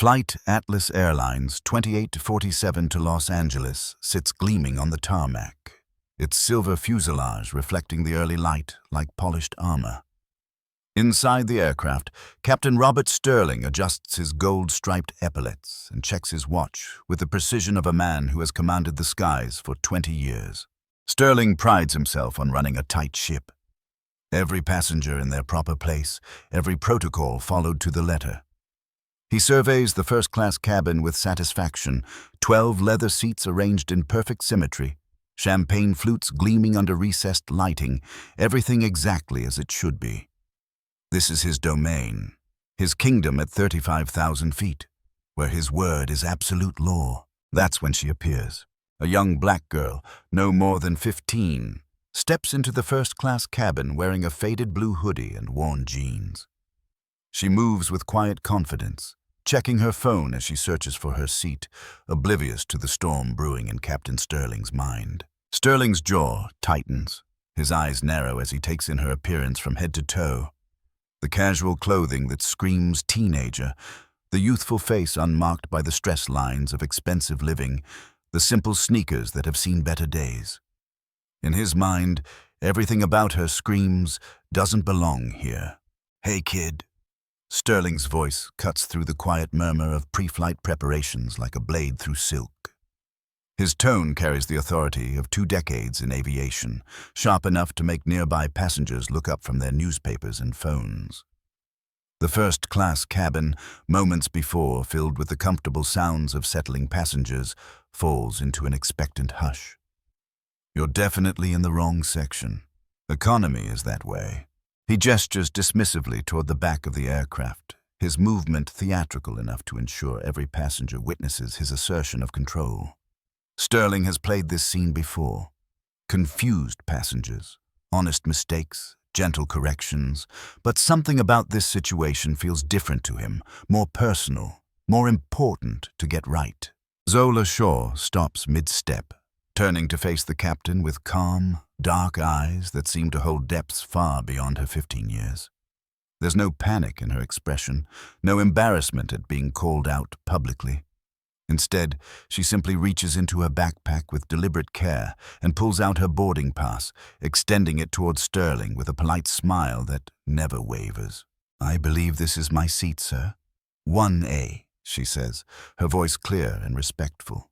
Flight Atlas Airlines 2847 to Los Angeles sits gleaming on the tarmac, its silver fuselage reflecting the early light like polished armor. Inside the aircraft, Captain Robert Sterling adjusts his gold-striped epaulets and checks his watch with the precision of a man who has commanded the skies for 20 years. Sterling prides himself on running a tight ship. Every passenger in their proper place, every protocol followed to the letter. He surveys the first-class cabin with satisfaction, 12 leather seats arranged in perfect symmetry, champagne flutes gleaming under recessed lighting, everything exactly as it should be. This is his domain, his kingdom at 35,000 feet, where his word is absolute law. That's when she appears. A young black girl, no more than 15, steps into the first-class cabin wearing a faded blue hoodie and worn jeans. She moves with quiet confidence, checking her phone as she searches for her seat, oblivious to the storm brewing in Captain Sterling's mind. Sterling's jaw tightens, his eyes narrow as he takes in her appearance from head to toe. The casual clothing that screams teenager, the youthful face unmarked by the stress lines of expensive living, the simple sneakers that have seen better days. In his mind, everything about her screams, doesn't belong here. "Hey, kid." Sterling's voice cuts through the quiet murmur of pre-flight preparations like a blade through silk. His tone carries the authority of 2 decades in aviation, sharp enough to make nearby passengers look up from their newspapers and phones. The first-class cabin, moments before filled with the comfortable sounds of settling passengers, falls into an expectant hush. "You're definitely in the wrong section. Economy is that way." He gestures dismissively toward the back of the aircraft, his movement theatrical enough to ensure every passenger witnesses his assertion of control. Sterling has played this scene before. Confused passengers, honest mistakes, gentle corrections, but something about this situation feels different to him, more personal, more important to get right. Zola Shaw stops mid-step, turning to face the captain with calm, dark eyes that seem to hold depths far beyond her 15 years. There's no panic in her expression, no embarrassment at being called out publicly. Instead, she simply reaches into her backpack with deliberate care and pulls out her boarding pass, extending it towards Sterling with a polite smile that never wavers. "I believe this is my seat, sir." 1A, she says, her voice clear and respectful.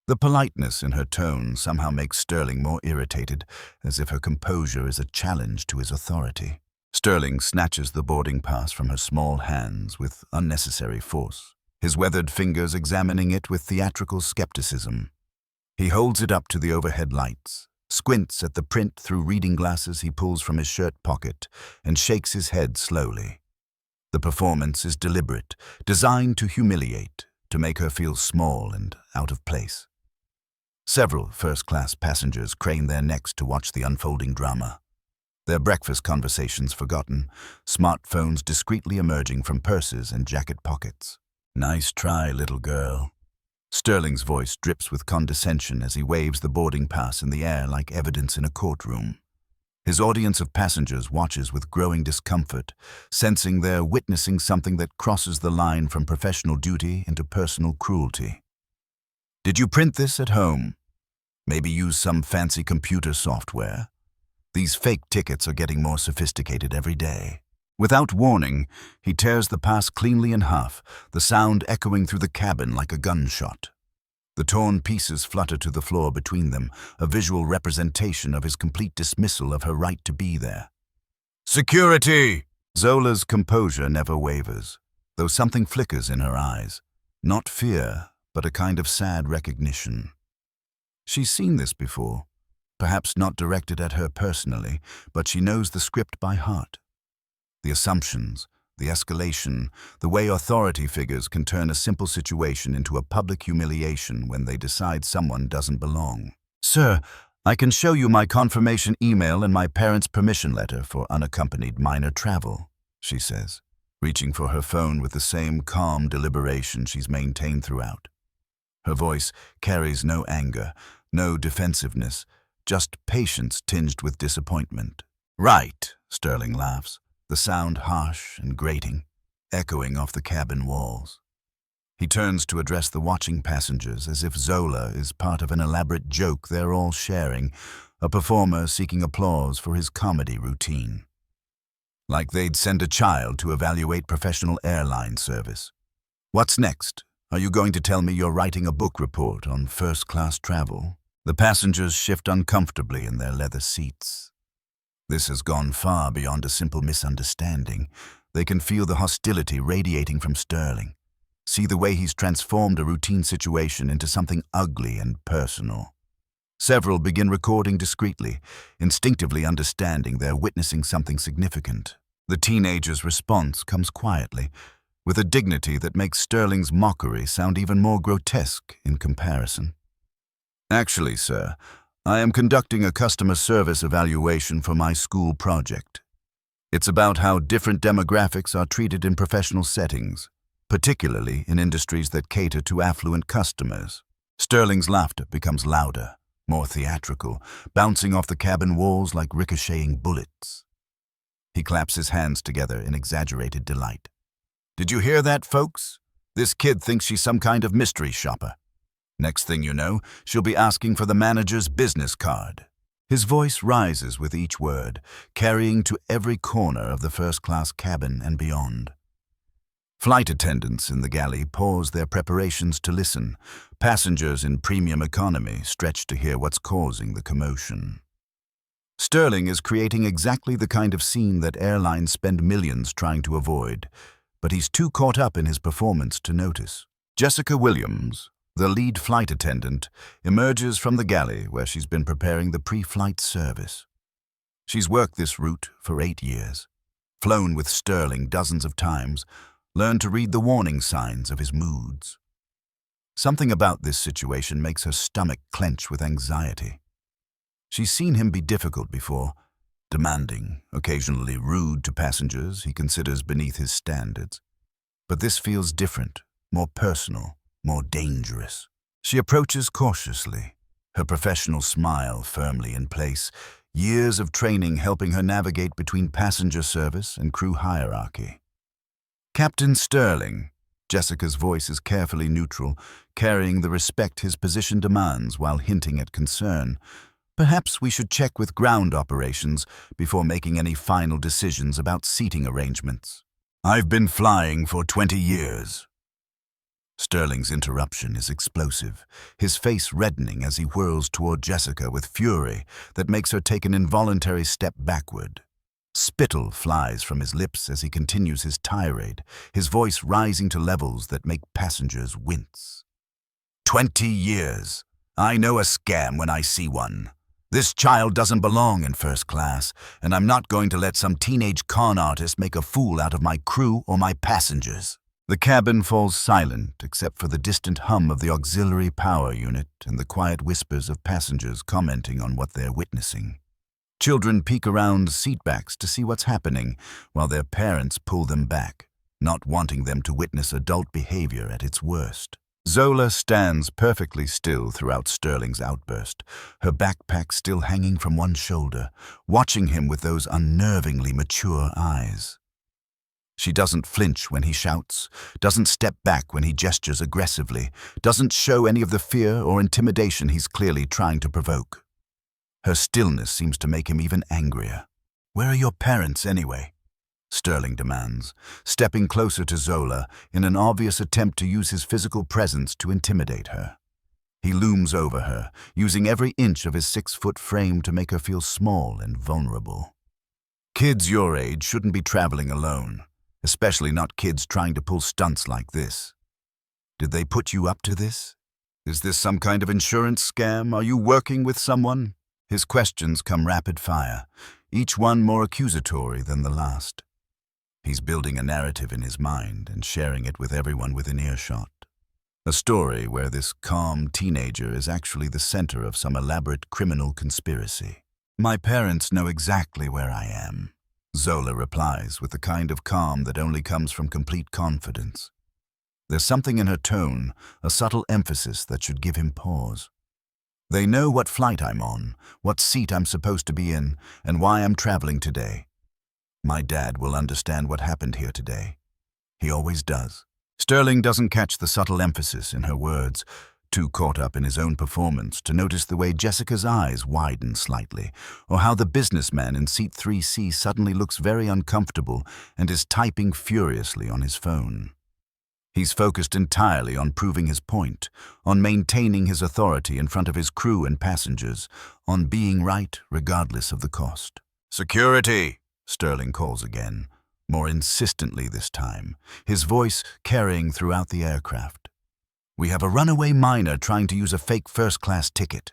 The politeness in her tone somehow makes Sterling more irritated, as if her composure is a challenge to his authority. Sterling snatches the boarding pass from her small hands with unnecessary force, his weathered fingers examining it with theatrical skepticism. He holds it up to the overhead lights, squints at the print through reading glasses he pulls from his shirt pocket, and shakes his head slowly. The performance is deliberate, designed to humiliate, to make her feel small and out of place. Several first-class passengers crane their necks to watch the unfolding drama. Their breakfast conversations forgotten, smartphones discreetly emerging from purses and jacket pockets. "Nice try, little girl." Sterling's voice drips with condescension as he waves the boarding pass in the air like evidence in a courtroom. His audience of passengers watches with growing discomfort, sensing they're witnessing something that crosses the line from professional duty into personal cruelty. "Did you print this at home? Maybe use some fancy computer software? These fake tickets are getting more sophisticated every day." Without warning, he tears the pass cleanly in half, the sound echoing through the cabin like a gunshot. The torn pieces flutter to the floor between them, a visual representation of his complete dismissal of her right to be there. "Security!" Zola's composure never wavers, though something flickers in her eyes. Not fear, but a kind of sad recognition. She's seen this before, perhaps not directed at her personally, but she knows the script by heart. The assumptions, the escalation, the way authority figures can turn a simple situation into a public humiliation when they decide someone doesn't belong. "Sir, I can show you my confirmation email and my parents' permission letter for unaccompanied minor travel," she says, reaching for her phone with the same calm deliberation she's maintained throughout. Her voice carries no anger, no defensiveness, just patience tinged with disappointment. "Right," Sterling laughs, the sound harsh and grating, echoing off the cabin walls. He turns to address the watching passengers as if Zola is part of an elaborate joke they're all sharing, a performer seeking applause for his comedy routine. Like they'd send a child to evaluate professional airline service. What's next? Are you going to tell me you're writing a book report on first-class travel? The passengers shift uncomfortably in their leather seats. This has gone far beyond a simple misunderstanding. They can feel the hostility radiating from Sterling. See the way he's transformed a routine situation into something ugly and personal. Several begin recording discreetly, instinctively understanding they're witnessing something significant. The teenager's response comes quietly, with a dignity that makes Sterling's mockery sound even more grotesque in comparison. Actually, sir, I am conducting a customer service evaluation for my school project. It's about how different demographics are treated in professional settings, particularly in industries that cater to affluent customers. Sterling's laughter becomes louder, more theatrical, bouncing off the cabin walls like ricocheting bullets. He claps his hands together in exaggerated delight. Did you hear that, folks? This kid thinks she's some kind of mystery shopper. Next thing you know, she'll be asking for the manager's business card. His voice rises with each word, carrying to every corner of the first-class cabin and beyond. Flight attendants in the galley pause their preparations to listen. Passengers in premium economy stretch to hear what's causing the commotion. Sterling is creating exactly the kind of scene that airlines spend millions trying to avoid, but he's too caught up in his performance to notice. Jessica Williams, the lead flight attendant, emerges from the galley where she's been preparing the pre-flight service. She's worked this route for 8 years, flown with Sterling dozens of times, learned to read the warning signs of his moods. Something about this situation makes her stomach clench with anxiety. She's seen him be difficult before, demanding, occasionally rude to passengers he considers beneath his standards. But this feels different, more personal, more dangerous. She approaches cautiously, her professional smile firmly in place, years of training helping her navigate between passenger service and crew hierarchy. Captain Sterling, Jessica's voice is carefully neutral, carrying the respect his position demands while hinting at concern. Perhaps we should check with ground operations before making any final decisions about seating arrangements. I've been flying for 20 years. Sterling's interruption is explosive, his face reddening as he whirls toward Jessica with fury that makes her take an involuntary step backward. Spittle flies from his lips as he continues his tirade, his voice rising to levels that make passengers wince. 20 years. I know a scam when I see one. This child doesn't belong in first class, and I'm not going to let some teenage con artist make a fool out of my crew or my passengers. The cabin falls silent except for the distant hum of the auxiliary power unit and the quiet whispers of passengers commenting on what they're witnessing. Children peek around seatbacks to see what's happening, while their parents pull them back, not wanting them to witness adult behavior at its worst. Zola stands perfectly still throughout Sterling's outburst, her backpack still hanging from one shoulder, watching him with those unnervingly mature eyes. She doesn't flinch when he shouts, doesn't step back when he gestures aggressively, doesn't show any of the fear or intimidation he's clearly trying to provoke. Her stillness seems to make him even angrier. "Where are your parents, anyway?" Sterling demands, stepping closer to Zola in an obvious attempt to use his physical presence to intimidate her. He looms over her, using every inch of his 6-foot frame to make her feel small and vulnerable. Kids your age shouldn't be traveling alone, especially not kids trying to pull stunts like this. Did they put you up to this? Is this some kind of insurance scam? Are you working with someone? His questions come rapid fire, each one more accusatory than the last. He's building a narrative in his mind and sharing it with everyone within earshot. A story where this calm teenager is actually the center of some elaborate criminal conspiracy. "My parents know exactly where I am," Zola replies with the kind of calm that only comes from complete confidence. There's something in her tone, a subtle emphasis that should give him pause. "They know what flight I'm on, what seat I'm supposed to be in, and why I'm traveling today. My dad will understand what happened here today. He always does." Sterling doesn't catch the subtle emphasis in her words, too caught up in his own performance to notice the way Jessica's eyes widen slightly, or how the businessman in seat 3C suddenly looks very uncomfortable and is typing furiously on his phone. He's focused entirely on proving his point, on maintaining his authority in front of his crew and passengers, on being right regardless of the cost. "Security!" Sterling calls again, more insistently this time, his voice carrying throughout the aircraft. "We have a runaway minor trying to use a fake first-class ticket.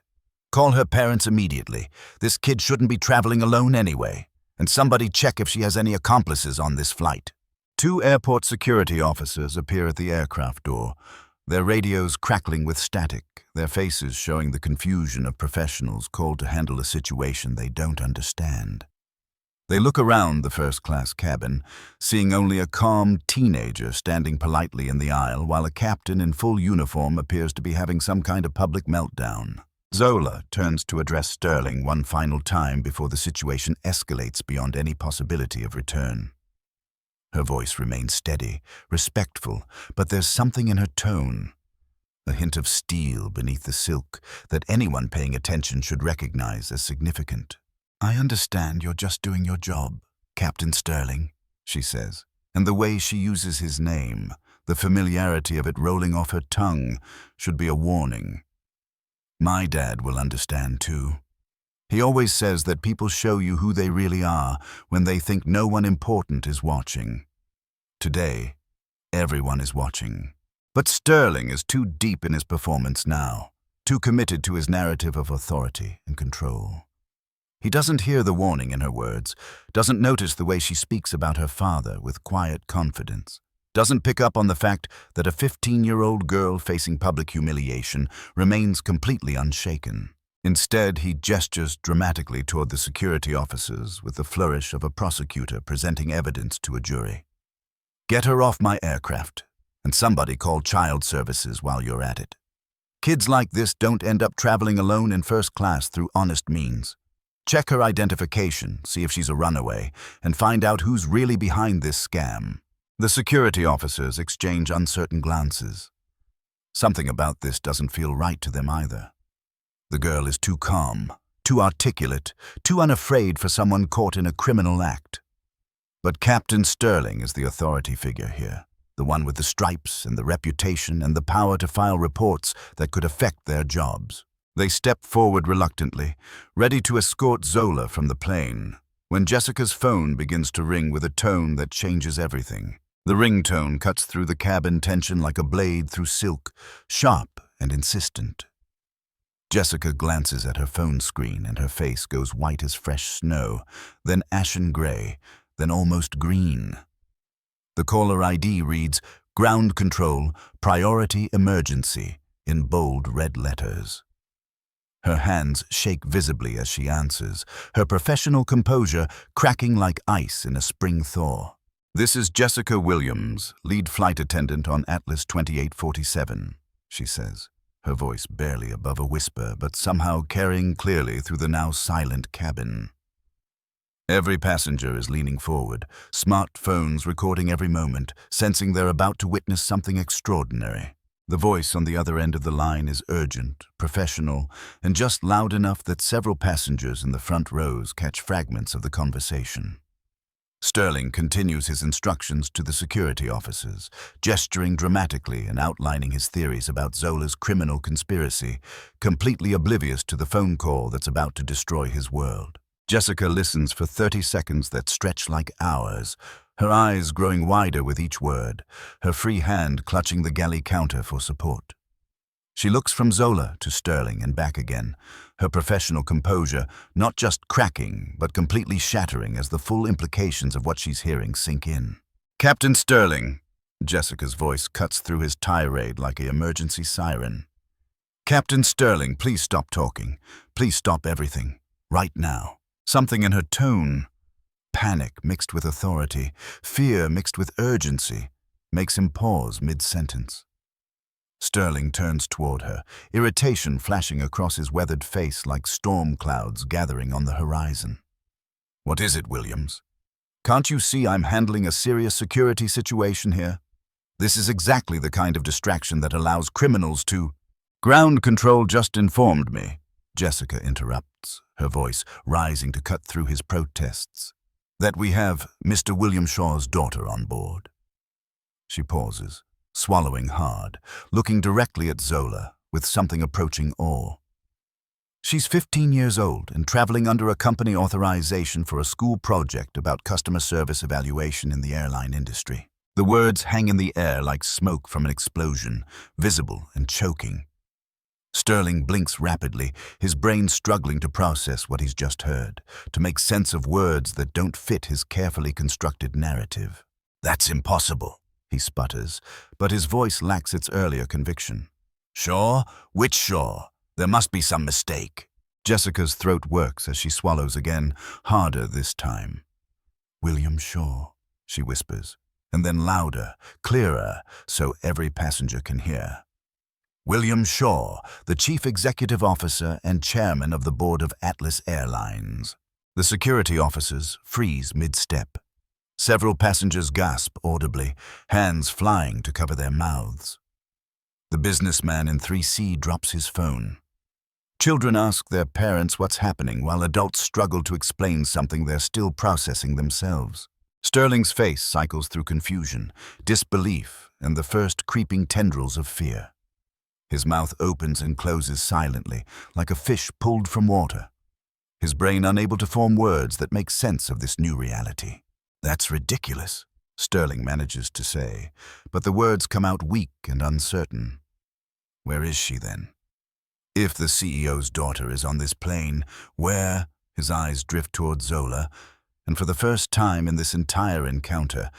Call her parents immediately. This kid shouldn't be traveling alone anyway. And somebody check if she has any accomplices on this flight." 2 airport security officers appear at the aircraft door, their radios crackling with static, their faces showing the confusion of professionals called to handle a situation they don't understand. They look around the first-class cabin, seeing only a calm teenager standing politely in the aisle while a captain in full uniform appears to be having some kind of public meltdown. Zola turns to address Sterling one final time before the situation escalates beyond any possibility of return. Her voice remains steady, respectful, but there's something in her tone, a hint of steel beneath the silk that anyone paying attention should recognize as significant. "I understand you're just doing your job, Captain Sterling," she says, and the way she uses his name, the familiarity of it rolling off her tongue, should be a warning. My dad will understand too. He always says that people show you who they really are when they think no one important is watching. Today, everyone is watching. But Sterling is too deep in his performance now, too committed to his narrative of authority and control. He doesn't hear the warning in her words, doesn't notice the way she speaks about her father with quiet confidence, doesn't pick up on the fact that a 15-year-old girl facing public humiliation remains completely unshaken. Instead, he gestures dramatically toward the security officers with the flourish of a prosecutor presenting evidence to a jury. "Get her off my aircraft, and somebody call child services while you're at it. Kids like this don't end up traveling alone in first class through honest means. Check her identification, see if she's a runaway, and find out who's really behind this scam." The security officers exchange uncertain glances. Something about this doesn't feel right to them either. The girl is too calm, too articulate, too unafraid for someone caught in a criminal act. But Captain Sterling is the authority figure here, the one with the stripes and the reputation and the power to file reports that could affect their jobs. They step forward reluctantly, ready to escort Zola from the plane, when Jessica's phone begins to ring with a tone that changes everything. The ringtone cuts through the cabin tension like a blade through silk, sharp and insistent. Jessica glances at her phone screen and her face goes white as fresh snow, then ashen gray, then almost green. The caller ID reads, "Ground Control, Priority Emergency," in bold red letters. Her hands shake visibly as she answers, her professional composure cracking like ice in a spring thaw. "This is Jessica Williams, lead flight attendant on Atlas 2847, she says, her voice barely above a whisper, but somehow carrying clearly through the now silent cabin. Every passenger is leaning forward, smartphones recording every moment, sensing they're about to witness something extraordinary. The voice on the other end of the line is urgent, professional, and just loud enough that several passengers in the front rows catch fragments of the conversation. Sterling continues his instructions to the security officers, gesturing dramatically and outlining his theories about Zola's criminal conspiracy, completely oblivious to the phone call that's about to destroy his world. Jessica listens for 30 seconds that stretch like hours, her eyes growing wider with each word, her free hand clutching the galley counter for support. She looks from Zola to Sterling and back again, her professional composure not just cracking, but completely shattering as the full implications of what she's hearing sink in. "Captain Sterling," Jessica's voice cuts through his tirade like an emergency siren. "Captain Sterling, please stop talking. Please stop everything. Right now." Something in her tone, panic mixed with authority, fear mixed with urgency, makes him pause mid-sentence. Sterling turns toward her, irritation flashing across his weathered face like storm clouds gathering on the horizon. "What is it, Williams? Can't you see I'm handling a serious security situation here?" This is exactly the kind of distraction that allows criminals to— Ground control just informed me, Jessica interrupts, her voice rising to cut through his protests, that we have Mr. William Shaw's daughter on board. She pauses, swallowing hard, looking directly at Zola with something approaching awe. She's 15 years old and traveling under a company authorization for a school project about customer service evaluation in the airline industry. The words hang in the air like smoke from an explosion, visible and choking. Sterling blinks rapidly, his brain struggling to process what he's just heard, to make sense of words that don't fit his carefully constructed narrative. That's impossible, he sputters, but his voice lacks its earlier conviction. Shaw? Which Shaw? There must be some mistake. Jessica's throat works as she swallows again, harder this time. William Shaw, she whispers, and then louder, clearer, so every passenger can hear. William Shaw, the Chief Executive Officer and Chairman of the Board of Atlas Airlines. The security officers freeze mid-step. Several passengers gasp audibly, hands flying to cover their mouths. The businessman in 3C drops his phone. Children ask their parents what's happening while adults struggle to explain something they're still processing themselves. Sterling's face cycles through confusion, disbelief, and the first creeping tendrils of fear. His mouth opens and closes silently, like a fish pulled from water. His brain unable to form words that make sense of this new reality. That's ridiculous, Sterling manages to say, but the words come out weak and uncertain. Where is she then? If the CEO's daughter is on this plane, where? His eyes drift toward Zola, and for the first time in this entire encounter,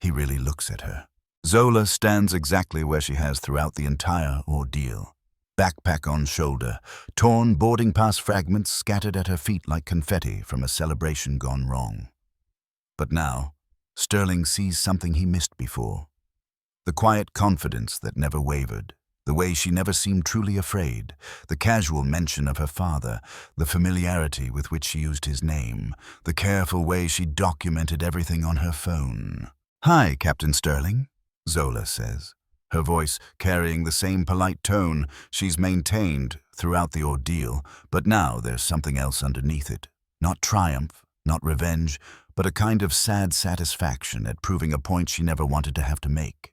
he really looks at her. Zola stands exactly where she has throughout the entire ordeal. Backpack on shoulder, torn boarding pass fragments scattered at her feet like confetti from a celebration gone wrong. But now, Sterling sees something he missed before. The quiet confidence that never wavered, the way she never seemed truly afraid, the casual mention of her father, the familiarity with which she used his name, the careful way she documented everything on her phone. "Hi, Captain Sterling," Zola says, her voice carrying the same polite tone she's maintained throughout the ordeal, but now there's something else underneath it. Not triumph, not revenge, but a kind of sad satisfaction at proving a point she never wanted to have to make.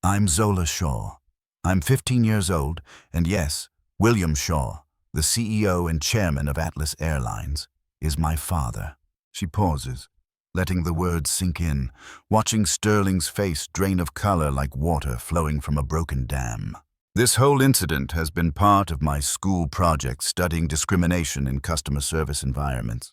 "I'm Zola Shaw. I'm 15 years old, and yes, William Shaw, the CEO and chairman of Atlas Airlines, is my father." She pauses, letting the words sink in, watching Sterling's face drain of color like water flowing from a broken dam. "This whole incident has been part of my school project studying discrimination in customer service environments.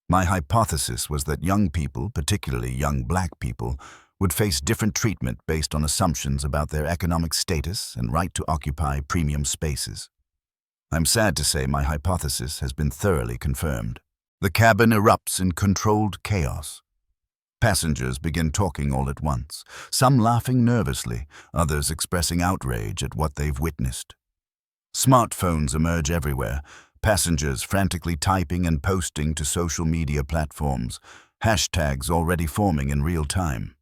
My hypothesis was that young people, particularly young black people, would face different treatment based on assumptions about their economic status and right to occupy premium spaces. I'm sad to say my hypothesis has been thoroughly confirmed. The cabin erupts in controlled chaos. Passengers begin talking all at once, some laughing nervously, others expressing outrage at what they've witnessed. Smartphones emerge everywhere, passengers frantically typing and posting to social media platforms, hashtags already forming in real time.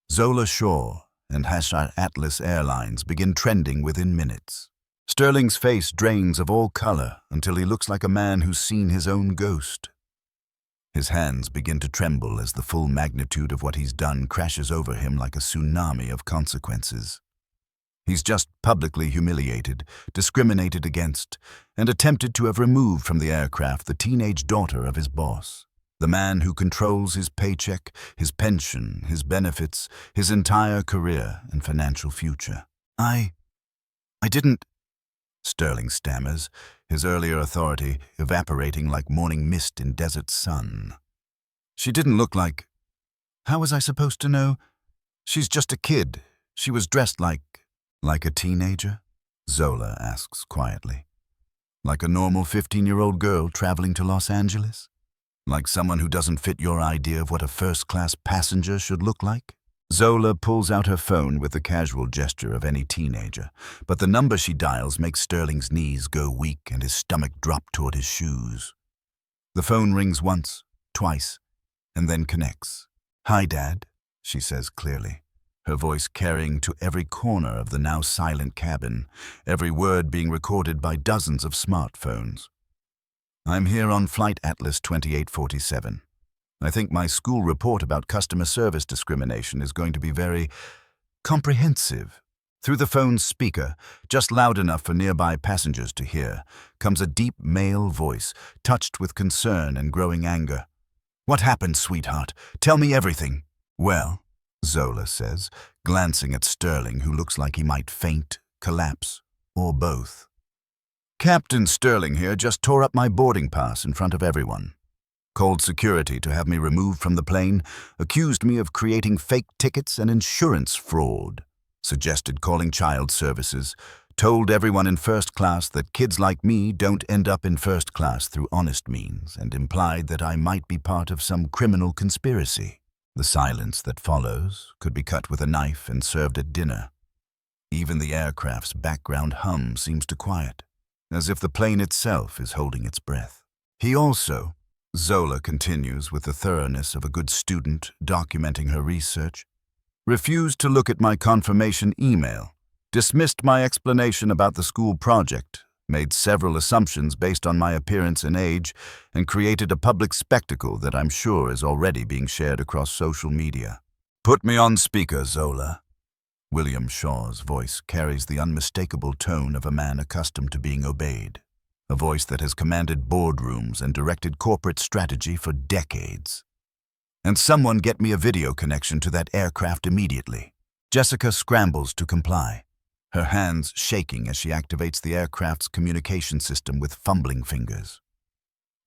Zola Shaw and #Atlas Airlines begin trending within minutes. Sterling's face drains of all color until he looks like a man who's seen his own ghost. His hands begin to tremble as the full magnitude of what he's done crashes over him like a tsunami of consequences. He's just publicly humiliated, discriminated against, and attempted to have removed from the aircraft the teenage daughter of his boss. The man who controls his paycheck, his pension, his benefits, his entire career and financial future. I didn't, Sterling stammers, his earlier authority evaporating like morning mist in desert sun. She didn't look like... How was I supposed to know? She's just a kid. She was dressed like a teenager? Zola asks quietly. Like a normal 15-year-old girl traveling to Los Angeles? Like someone who doesn't fit your idea of what a first-class passenger should look like? Zola pulls out her phone with the casual gesture of any teenager, but the number she dials makes Sterling's knees go weak and his stomach drop toward his shoes. The phone rings once, twice, and then connects. "Hi, Dad," she says clearly. her voice carrying to every corner of the now silent cabin, every word being recorded by dozens of smartphones. I'm here on Flight Atlas 2847. I think my school report about customer service discrimination is going to be very comprehensive. Through the phone's speaker, just loud enough for nearby passengers to hear, comes a deep male voice, touched with concern and growing anger. "What happened, sweetheart? Tell me everything." "Well," Zola says, glancing at Sterling, who looks like he might faint, collapse, or both. "Captain Sterling here just tore up my boarding pass in front of everyone. Called security to have me removed from the plane, accused me of creating fake tickets and insurance fraud, suggested calling child services, told everyone in first class that kids like me don't end up in first class through honest means, and implied that I might be part of some criminal conspiracy." The silence that follows could be cut with a knife and served at dinner. Even the aircraft's background hum seems to quiet, as if the plane itself is holding its breath. "He also," Zola continues with the thoroughness of a good student documenting her research, "refused to look at my confirmation email, dismissed my explanation about the school project, made several assumptions based on my appearance and age, and created a public spectacle that I'm sure is already being shared across social media." "Put me on speaker, Zola." William Shaw's voice carries the unmistakable tone of a man accustomed to being obeyed, a voice that has commanded boardrooms and directed corporate strategy for decades. "And someone get me a video connection to that aircraft immediately." Jessica scrambles to comply, her hands shaking as she activates the aircraft's communication system with fumbling fingers.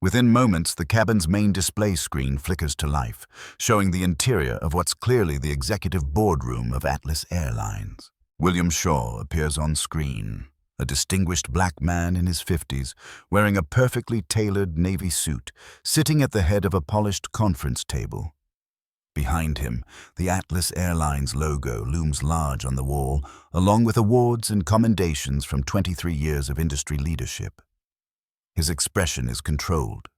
Within moments, the cabin's main display screen flickers to life, showing the interior of what's clearly the executive boardroom of Atlas Airlines. William Shaw appears on screen, a distinguished black man in his 50s, wearing a perfectly tailored navy suit, sitting at the head of a polished conference table. Behind him, the Atlas Airlines logo looms large on the wall, along with awards and commendations from 23 years of industry leadership. His expression is controlled,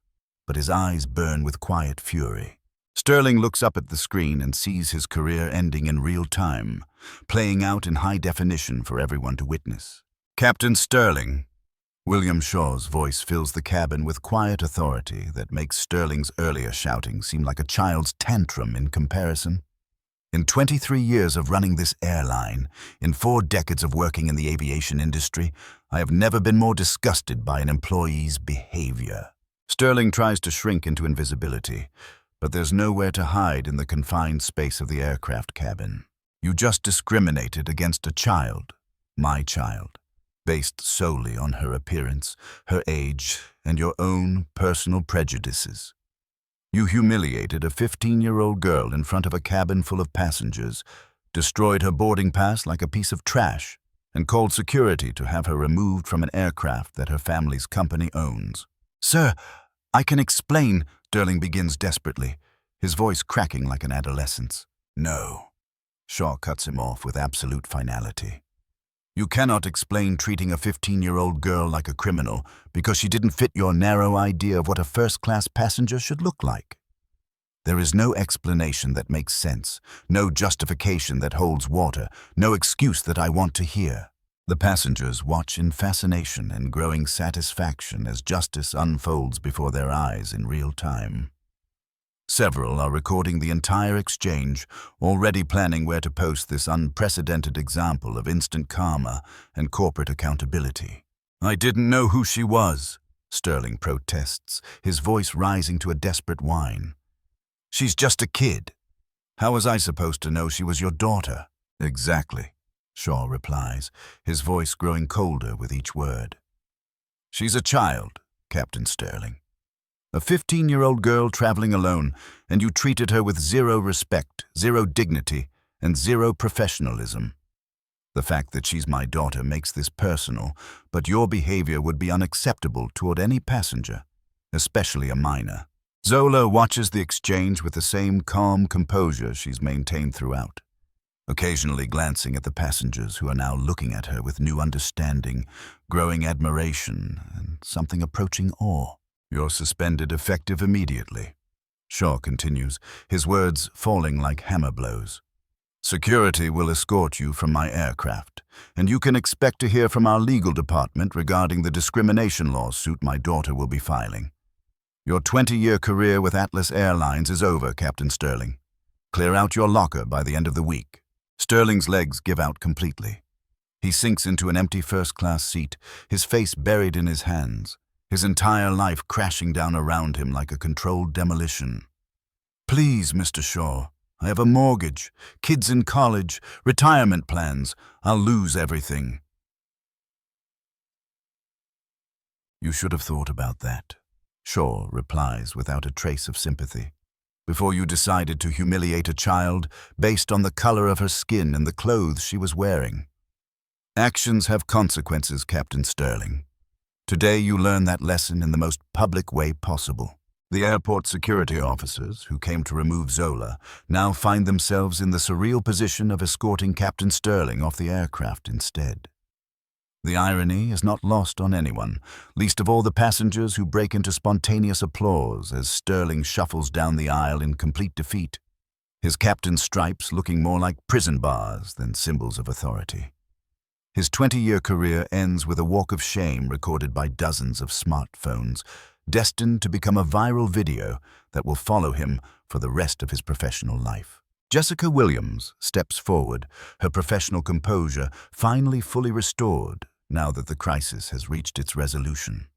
but his eyes burn with quiet fury. Sterling looks up at the screen and sees his career ending in real time, playing out in high definition for everyone to witness. "Captain Sterling." William Shaw's voice fills the cabin with quiet authority that makes Sterling's earlier shouting seem like a child's tantrum in comparison. "In 23 years of running this airline, in 4 decades of working in the aviation industry, I have never been more disgusted by an employee's behavior." Sterling tries to shrink into invisibility, but there's nowhere to hide in the confined space of the aircraft cabin. "You just discriminated against a child, my child, based solely on her appearance, her age, and your own personal prejudices. You humiliated a 15-year-old girl in front of a cabin full of passengers, destroyed her boarding pass like a piece of trash, and called security to have her removed from an aircraft that her family's company owns." "Sir, I can explain," Sterling begins desperately, his voice cracking like an adolescent's. "No." Shaw cuts him off with absolute finality. "You cannot explain treating a 15-year-old girl like a criminal because she didn't fit your narrow idea of what a first-class passenger should look like. There is no explanation that makes sense, no justification that holds water, no excuse that I want to hear." The passengers watch in fascination and growing satisfaction as justice unfolds before their eyes in real time. Several are recording the entire exchange, already planning where to post this unprecedented example of instant karma and corporate accountability. "I didn't know who she was," Sterling protests, his voice rising to a desperate whine. "She's just a kid. How was I supposed to know she was your daughter?" "Exactly," Shaw replies, his voice growing colder with each word. "She's a child, Captain Sterling. A 15-year-old girl traveling alone, and you treated her with zero respect, zero dignity, and zero professionalism. The fact that she's my daughter makes this personal, but your behavior would be unacceptable toward any passenger, especially a minor." Zola watches the exchange with the same calm composure she's maintained throughout, occasionally glancing at the passengers who are now looking at her with new understanding, growing admiration, and something approaching awe. "You're suspended effective immediately," Shaw continues, his words falling like hammer blows. Security will escort you from my aircraft, and you can expect to hear from our legal department regarding the discrimination lawsuit my daughter will be filing. Your 20-year career with Atlas Airlines is over, Captain Sterling. Clear out your locker by the end of the week." Sterling's legs give out completely. He sinks into an empty first-class seat, his face buried in his hands, his entire life crashing down around him like a controlled demolition. "Please, Mr. Shaw, I have a mortgage, kids in college, retirement plans. I'll lose everything." "You should have thought about that," Shaw replies without a trace of sympathy, "before you decided to humiliate a child based on the color of her skin and the clothes she was wearing. Actions have consequences, Captain Sterling. Today you learn that lesson in the most public way possible. The airport security officers who came to remove Zola now find themselves in the surreal position of escorting Captain Sterling off the aircraft instead. The irony is not lost on anyone, least of all the passengers who break into spontaneous applause as Sterling shuffles down the aisle in complete defeat, his captain's stripes looking more like prison bars than symbols of authority. His 20-year career ends with a walk of shame recorded by dozens of smartphones, destined to become a viral video that will follow him for the rest of his professional life. Jessica Williams steps forward, her professional composure finally fully restored now that the crisis has reached its resolution.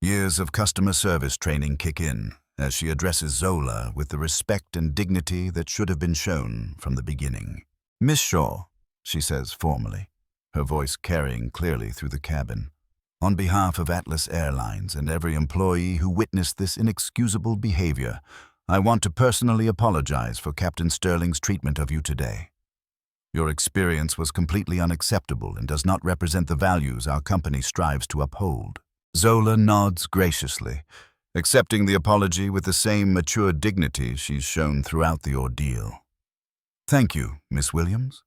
Years of customer service training kick in as she addresses Zola with the respect and dignity that should have been shown from the beginning. "Miss Shaw," she says formally, her voice carrying clearly through the cabin. "On behalf of Atlas Airlines and every employee who witnessed this inexcusable behavior, I want to personally apologize for Captain Sterling's treatment of you today. Your experience was completely unacceptable and does not represent the values our company strives to uphold." Zola nods graciously, accepting the apology with the same mature dignity she's shown throughout the ordeal. "Thank you, Miss Williams.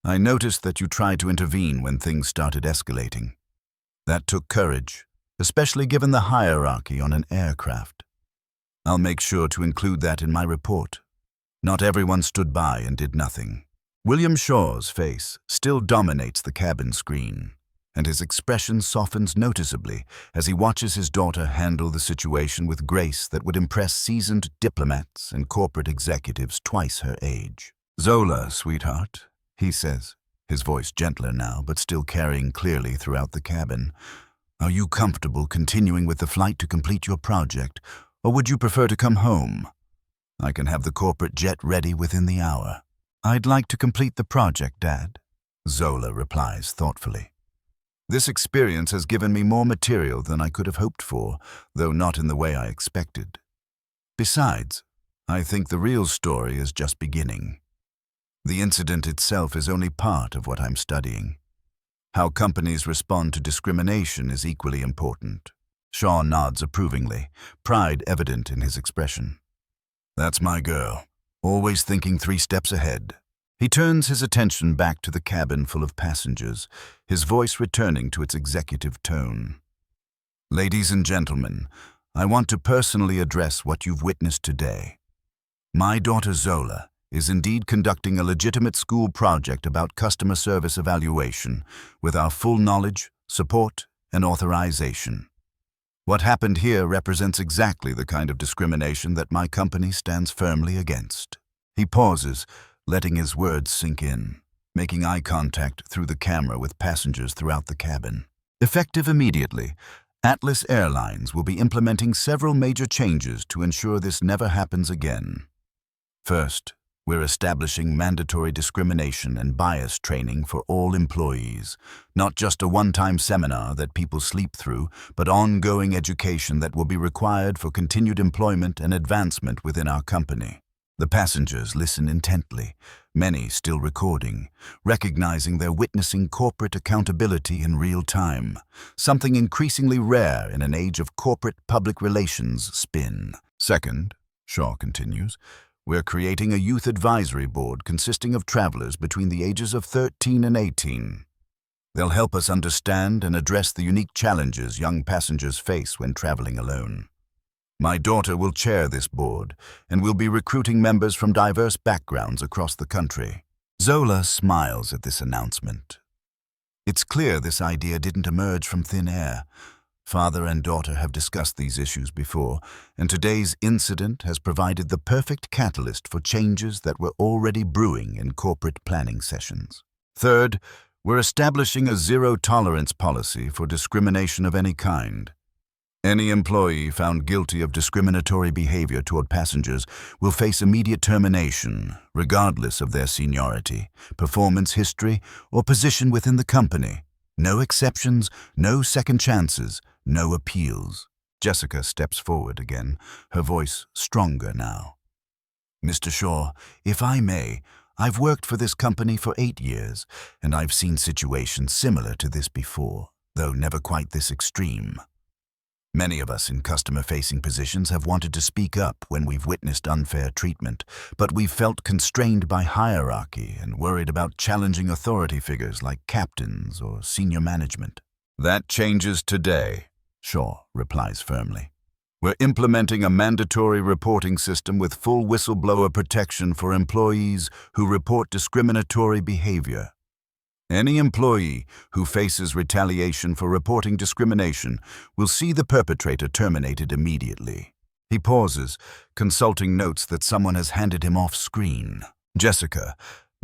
I noticed that you tried to intervene when things started escalating. That took courage, especially given the hierarchy on an aircraft. I'll make sure to include that in my report. Not everyone stood by and did nothing." William Shaw's face still dominates the cabin screen, and his expression softens noticeably as he watches his daughter handle the situation with grace that would impress seasoned diplomats and corporate executives twice her age. "Zola, sweetheart," he says, his voice gentler now but still carrying clearly throughout the cabin. "Are you comfortable continuing with the flight to complete your project, or would you prefer to come home? I can have the corporate jet ready within the hour." "I'd like to complete the project, Dad," Zola replies thoughtfully. "This experience has given me more material than I could have hoped for, though not in the way I expected. Besides, I think the real story is just beginning. The incident itself is only part of what I'm studying. How companies respond to discrimination is equally important." Shaw nods approvingly, pride evident in his expression. "That's my girl, always thinking 3 steps ahead." He turns his attention back to the cabin full of passengers, his voice returning to its executive tone. "Ladies and gentlemen, I want to personally address what you've witnessed today. My daughter Zola is indeed conducting a legitimate school project about customer service evaluation with our full knowledge, support, and authorization. What happened here represents exactly the kind of discrimination that my company stands firmly against." He pauses, letting his words sink in, making eye contact through the camera with passengers throughout the cabin. Effective immediately, Atlas Airlines will be implementing several major changes to ensure this never happens again. First, we're establishing mandatory discrimination and bias training for all employees, not just a one-time seminar that people sleep through, but ongoing education that will be required for continued employment and advancement within our company. The passengers listen intently, many still recording, recognizing they're witnessing corporate accountability in real time, something increasingly rare in an age of corporate public relations spin. Second, Shaw continues, we're creating a youth advisory board consisting of travelers between the ages of 13 and 18. They'll help us understand and address the unique challenges young passengers face when traveling alone. My daughter will chair this board, and we'll be recruiting members from diverse backgrounds across the country. Zola smiles at this announcement. It's clear this idea didn't emerge from thin air. Father and daughter have discussed these issues before, and today's incident has provided the perfect catalyst for changes that were already brewing in corporate planning sessions. Third, we're establishing a zero-tolerance policy for discrimination of any kind. Any employee found guilty of discriminatory behavior toward passengers will face immediate termination, regardless of their seniority, performance history, or position within the company. No exceptions, no second chances, no appeals. Jessica steps forward again, her voice stronger now. Mr. Shaw, if I may, I've worked for this company for 8 years, and I've seen situations similar to this before, though never quite this extreme. Many of us in customer-facing positions have wanted to speak up when we've witnessed unfair treatment, but we've felt constrained by hierarchy and worried about challenging authority figures like captains or senior management. That changes today, Shaw replies firmly. We're implementing a mandatory reporting system with full whistleblower protection for employees who report discriminatory behavior. Any employee who faces retaliation for reporting discrimination will see the perpetrator terminated immediately. He pauses, consulting notes that someone has handed him off screen. Jessica,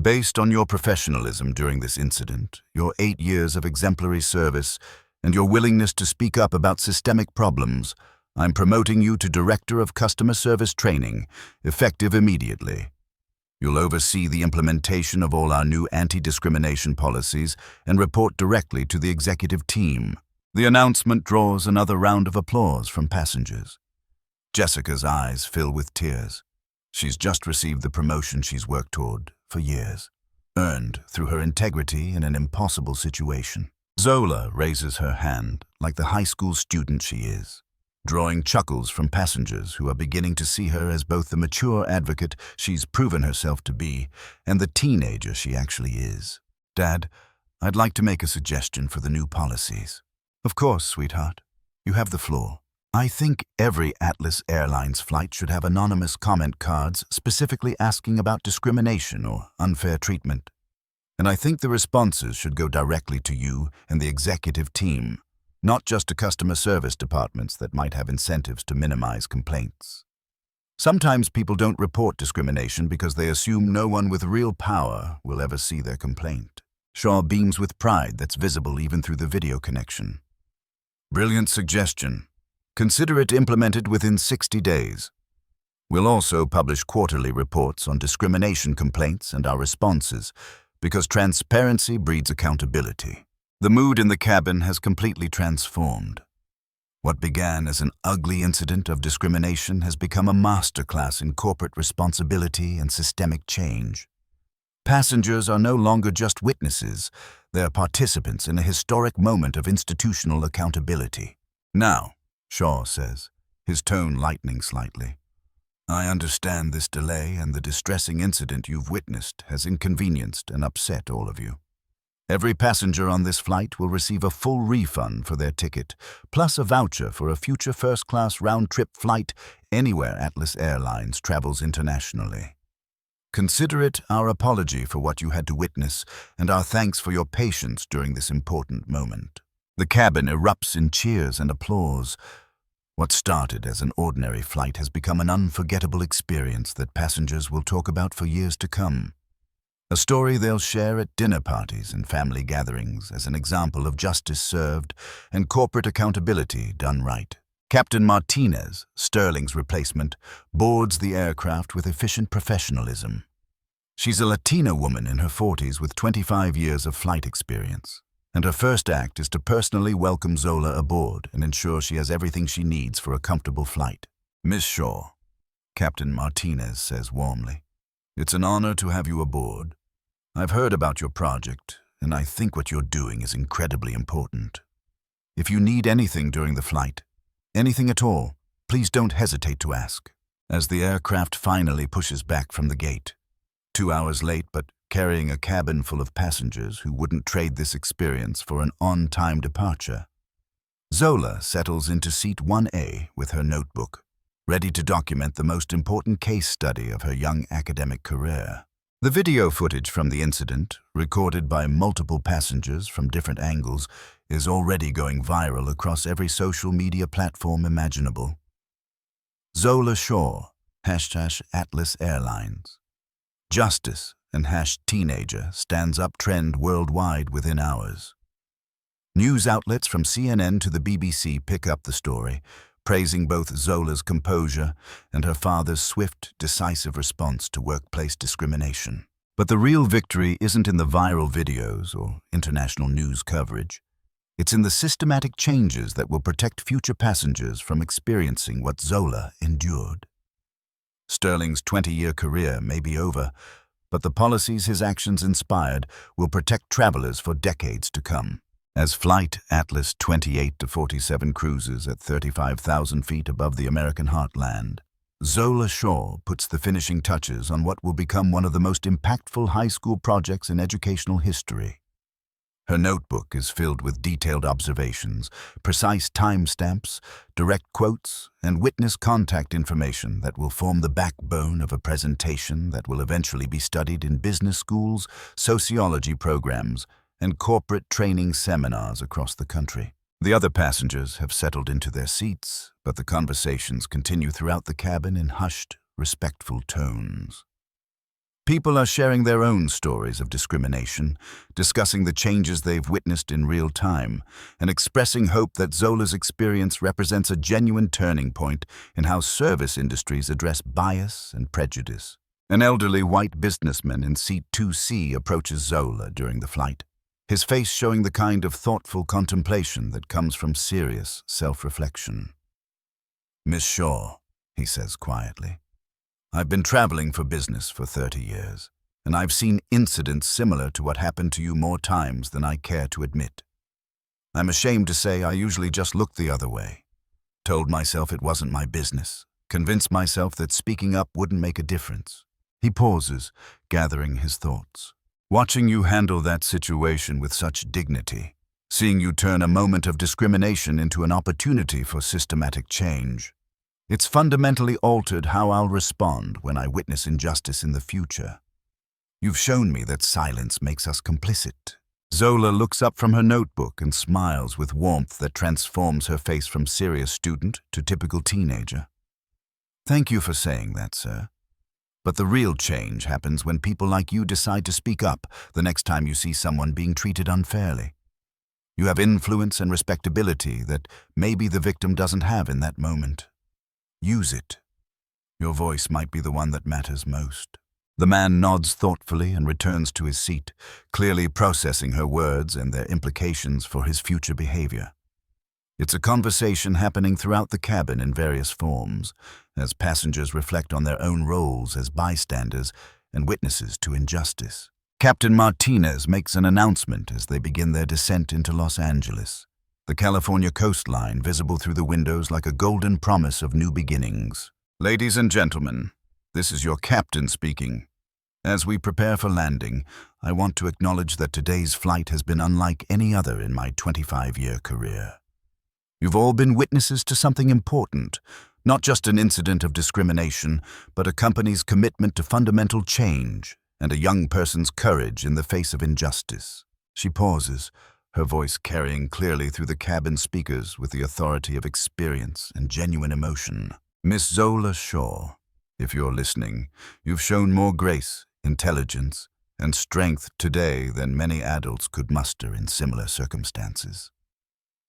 based on your professionalism during this incident, your 8 years of exemplary service, and your willingness to speak up about systemic problems, I'm promoting you to Director of Customer Service Training, effective immediately. You'll oversee the implementation of all our new anti-discrimination policies and report directly to the executive team. The announcement draws another round of applause from passengers. Jessica's eyes fill with tears. She's just received the promotion she's worked toward for years, earned through her integrity in an impossible situation. Zola raises her hand like the high school student she is, drawing chuckles from passengers who are beginning to see her as both the mature advocate she's proven herself to be and the teenager she actually is. Dad, I'd like to make a suggestion for the new policies. Of course, sweetheart. You have the floor. I think every Atlas Airlines flight should have anonymous comment cards specifically asking about discrimination or unfair treatment. And I think the responses should go directly to you and the executive team, not just to customer service departments that might have incentives to minimize complaints. Sometimes people don't report discrimination because they assume no one with real power will ever see their complaint. Shaw beams with pride that's visible even through the video connection. Brilliant suggestion. Consider it implemented within 60 days. We'll also publish quarterly reports on discrimination complaints and our responses, because transparency breeds accountability. The mood in the cabin has completely transformed. What began as an ugly incident of discrimination has become a masterclass in corporate responsibility and systemic change. Passengers are no longer just witnesses, they are participants in a historic moment of institutional accountability. Now, Shaw says, his tone lightening slightly, I understand this delay and the distressing incident you've witnessed has inconvenienced and upset all of you. Every passenger on this flight will receive a full refund for their ticket, plus a voucher for a future first-class round-trip flight anywhere Atlas Airlines travels internationally. Consider it our apology for what you had to witness and our thanks for your patience during this important moment. The cabin erupts in cheers and applause. What started as an ordinary flight has become an unforgettable experience that passengers will talk about for years to come. A story they'll share at dinner parties and family gatherings as an example of justice served and corporate accountability done right. Captain Martinez, Sterling's replacement, boards the aircraft with efficient professionalism. She's a Latina woman in her 40s with 25 years of flight experience, and her first act is to personally welcome Zola aboard and ensure she has everything she needs for a comfortable flight. Miss Shaw, Captain Martinez says warmly, it's an honor to have you aboard. I've heard about your project, and I think what you're doing is incredibly important. If you need anything during the flight, anything at all, please don't hesitate to ask. As the aircraft finally pushes back from the gate, 2 hours late but carrying a cabin full of passengers who wouldn't trade this experience for an on-time departure, Zola settles into seat 1A with her notebook, ready to document the most important case study of her young academic career. The video footage from the incident, recorded by multiple passengers from different angles, is already going viral across every social media platform imaginable. Zola Shaw, #Atlas Airlines. Justice and #teenager stands up trend worldwide within hours. News outlets from CNN to the BBC pick up the story, praising both Zola's composure and her father's swift, decisive response to workplace discrimination. But the real victory isn't in the viral videos or international news coverage. It's in the systematic changes that will protect future passengers from experiencing what Zola endured. Sterling's 20-year career may be over, but the policies his actions inspired will protect travelers for decades to come. As Flight Atlas 28-47 cruises at 35,000 feet above the American heartland, Zola Shaw puts the finishing touches on what will become one of the most impactful high school projects in educational history. Her notebook is filled with detailed observations, precise timestamps, direct quotes, and witness contact information that will form the backbone of a presentation that will eventually be studied in business schools, sociology programs, and corporate training seminars across the country. The other passengers have settled into their seats, but the conversations continue throughout the cabin in hushed, respectful tones. People are sharing their own stories of discrimination, discussing the changes they've witnessed in real time, and expressing hope that Zola's experience represents a genuine turning point in how service industries address bias and prejudice. An elderly white businessman in seat 2C approaches Zola during the flight, his face showing the kind of thoughtful contemplation that comes from serious self-reflection. "Miss Shaw," he says quietly, "I've been traveling for business for 30 years, and I've seen incidents similar to what happened to you more times than I care to admit. I'm ashamed to say I usually just looked the other way, told myself it wasn't my business, convinced myself that speaking up wouldn't make a difference." He pauses, gathering his thoughts. "Watching you handle that situation with such dignity, seeing you turn a moment of discrimination into an opportunity for systematic change, it's fundamentally altered how I'll respond when I witness injustice in the future. You've shown me that silence makes us complicit." Zola looks up from her notebook and smiles with warmth that transforms her face from serious student to typical teenager. "Thank you for saying that, sir. But the real change happens when people like you decide to speak up the next time you see someone being treated unfairly. You have influence and respectability that maybe the victim doesn't have in that moment. Use it. Your voice might be the one that matters most." The man nods thoughtfully and returns to his seat, clearly processing her words and their implications for his future behavior. It's a conversation happening throughout the cabin in various forms, as passengers reflect on their own roles as bystanders and witnesses to injustice. Captain Martinez makes an announcement as they begin their descent into Los Angeles, the California coastline visible through the windows like a golden promise of new beginnings. "Ladies and gentlemen, this is your captain speaking. As we prepare for landing, I want to acknowledge that today's flight has been unlike any other in my 25-year career. You've all been witnesses to something important, not just an incident of discrimination, but a company's commitment to fundamental change and a young person's courage in the face of injustice." She pauses, her voice carrying clearly through the cabin speakers with the authority of experience and genuine emotion. "Miss Zola Shaw, if you're listening, you've shown more grace, intelligence, and strength today than many adults could muster in similar circumstances.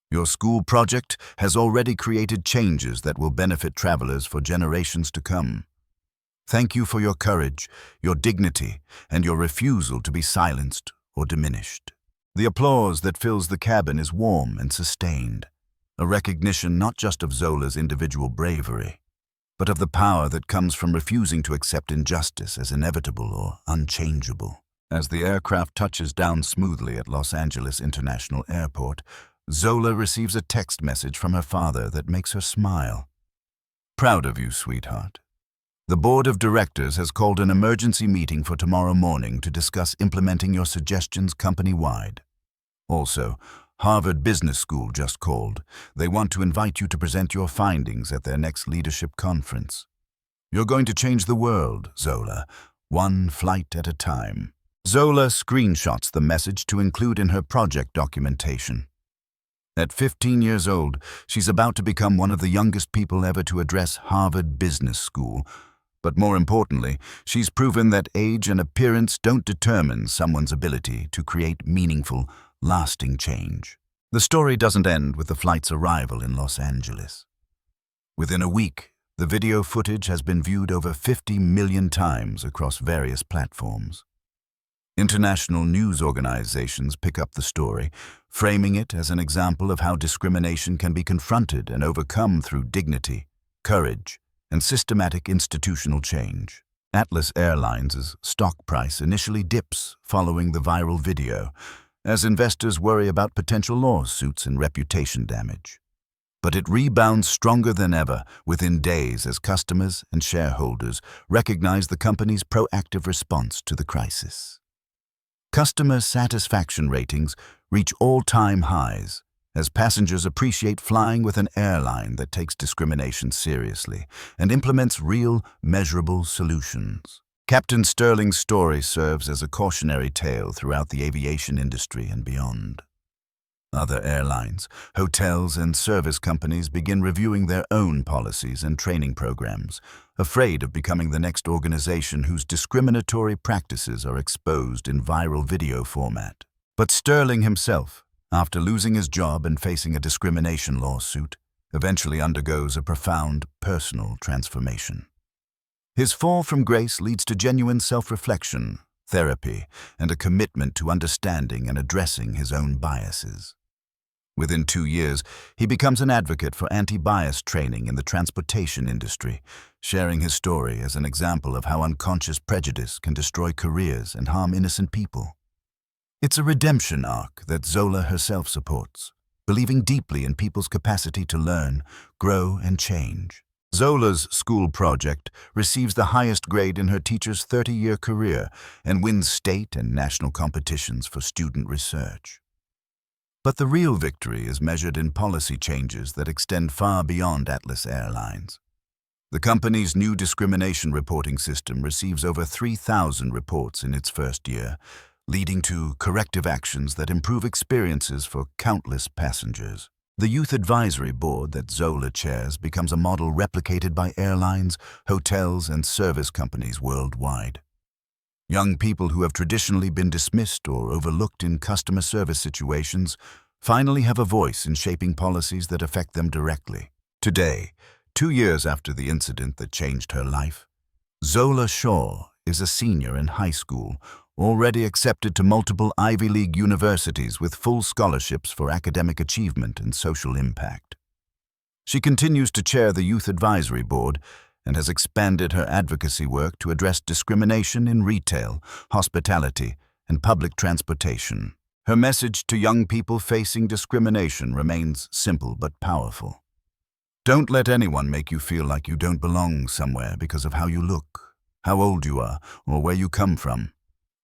Your school project has already created changes that will benefit travelers for generations to come. Thank you for your courage, your dignity, and your refusal to be silenced or diminished." The applause that fills the cabin is warm and sustained, a recognition not just of Zola's individual bravery, but of the power that comes from refusing to accept injustice as inevitable or unchangeable. As the aircraft touches down smoothly at Los Angeles International Airport, Zola receives a text message from her father that makes her smile. "Proud of you, sweetheart. The board of directors has called an emergency meeting for tomorrow morning to discuss implementing your suggestions company-wide. Also, Harvard Business School just called. They want to invite you to present your findings at their next leadership conference. You're going to change the world, Zola, one flight at a time. Zola screenshots the message to include in her project documentation. At 15 years old, she's about to become one of the youngest people ever to address Harvard Business School. But more importantly, she's proven that age and appearance don't determine someone's ability to create meaningful, lasting change. The story doesn't end with the flight's arrival in Los Angeles. Within a week, the video footage has been viewed over 50 million times across various platforms. International news organizations pick up the story, framing it as an example of how discrimination can be confronted and overcome through dignity, courage, and systematic institutional change. Atlas Airlines' stock price initially dips following the viral video, as investors worry about potential lawsuits and reputation damage. But it rebounds stronger than ever within days as customers and shareholders recognize the company's proactive response to the crisis. Customer satisfaction ratings reach all-time highs as passengers appreciate flying with an airline that takes discrimination seriously and implements real, measurable solutions. Captain Sterling's story serves as a cautionary tale throughout the aviation industry and beyond. Other airlines, hotels, and service companies begin reviewing their own policies and training programs, afraid of becoming the next organization whose discriminatory practices are exposed in viral video format. But Sterling himself, after losing his job and facing a discrimination lawsuit, eventually undergoes a profound personal transformation. His fall from grace leads to genuine self-reflection, therapy, and a commitment to understanding and addressing his own biases. Within 2 years, he becomes an advocate for anti-bias training in the transportation industry, sharing his story as an example of how unconscious prejudice can destroy careers and harm innocent people. It's a redemption arc that Zola herself supports, believing deeply in people's capacity to learn, grow, and change. Zola's school project receives the highest grade in her teacher's 30-year career and wins state and national competitions for student research. But the real victory is measured in policy changes that extend far beyond Atlas Airlines. The company's new discrimination reporting system receives over 3,000 reports in its first year, leading to corrective actions that improve experiences for countless passengers. The Youth Advisory Board that Zola chairs becomes a model replicated by airlines, hotels, and service companies worldwide. Young people who have traditionally been dismissed or overlooked in customer service situations finally have a voice in shaping policies that affect them directly. Today, 2 years after the incident that changed her life, Zola Shaw is a senior in high school, already accepted to multiple Ivy League universities with full scholarships for academic achievement and social impact. She continues to chair the Youth Advisory Board and has expanded her advocacy work to address discrimination in retail, hospitality, and public transportation. Her message to young people facing discrimination remains simple but powerful. Don't let anyone make you feel like you don't belong somewhere because of how you look, how old you are, or where you come from.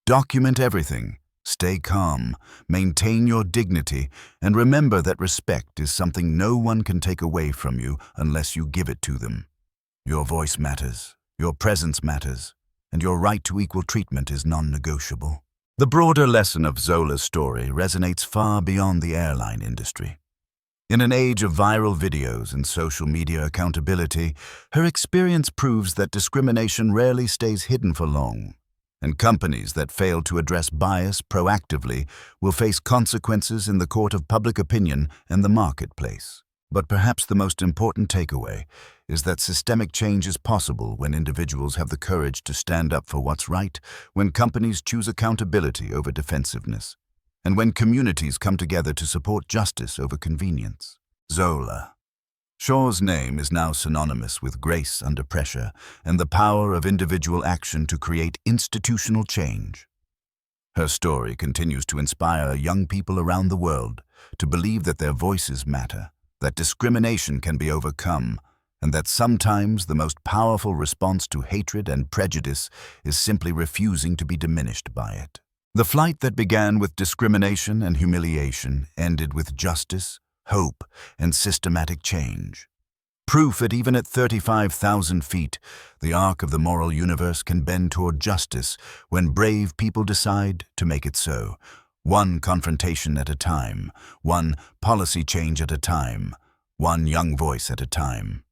Document everything, stay calm, maintain your dignity, and remember that respect is something no one can take away from you unless you give it to them. Your voice matters, your presence matters, and your right to equal treatment is non-negotiable. The broader lesson of Zola's story resonates far beyond the airline industry. In an age of viral videos and social media accountability, her experience proves that discrimination rarely stays hidden for long, and companies that fail to address bias proactively will face consequences in the court of public opinion and the marketplace. But perhaps the most important takeaway is that systemic change is possible when individuals have the courage to stand up for what's right, when companies choose accountability over defensiveness, and when communities come together to support justice over convenience. Zola Shaw's name is now synonymous with grace under pressure and the power of individual action to create institutional change. Her story continues to inspire young people around the world to believe that their voices matter, that discrimination can be overcome, and that sometimes the most powerful response to hatred and prejudice is simply refusing to be diminished by it. The flight that began with discrimination and humiliation ended with justice, hope, and systematic change. Proof that even at 35,000 feet, the arc of the moral universe can bend toward justice when brave people decide to make it so. One confrontation at a time, one policy change at a time, one young voice at a time.